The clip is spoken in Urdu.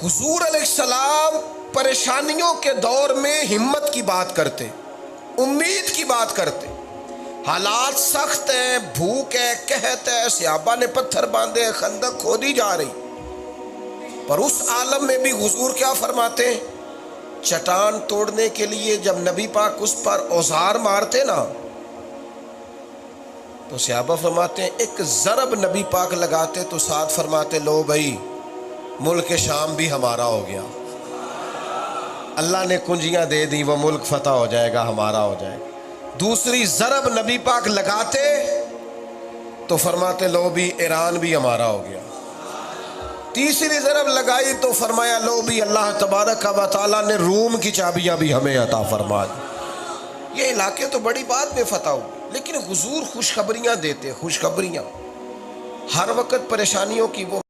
حضور علیہ السلام پریشانیوں کے دور میں ہمت کی بات کرتے، امید کی بات کرتے. حالات سخت ہیں، بھوک ہے، قحط ہے، صحابہ نے پتھر باندھے، خندق کھودی جا رہی، پر اس عالم میں بھی حضور کیا فرماتے ہیں؟ چٹان توڑنے کے لیے جب نبی پاک اس پر اوزار مارتے نا تو صحابہ فرماتے ہیں ایک ضرب نبی پاک لگاتے تو ساتھ فرماتے لو بھائی ملک شام بھی ہمارا ہو گیا، اللہ نے کنجیاں دے دی، وہ ملک فتح ہو جائے گا، ہمارا ہو جائے گا. دوسری ضرب نبی پاک لگاتے تو فرماتے لو بھی ایران بھی ہمارا ہو گیا. تیسری ضرب لگائی تو فرمایا لو بھی اللہ تبارک و تعالیٰ نے روم کی چابیاں بھی ہمیں عطا فرما دی. یہ علاقے تو بڑی بات میں فتح ہو، لیکن حضور خوشخبریاں دیتے، خوشخبریاں. ہر وقت پریشانیوں کی وہ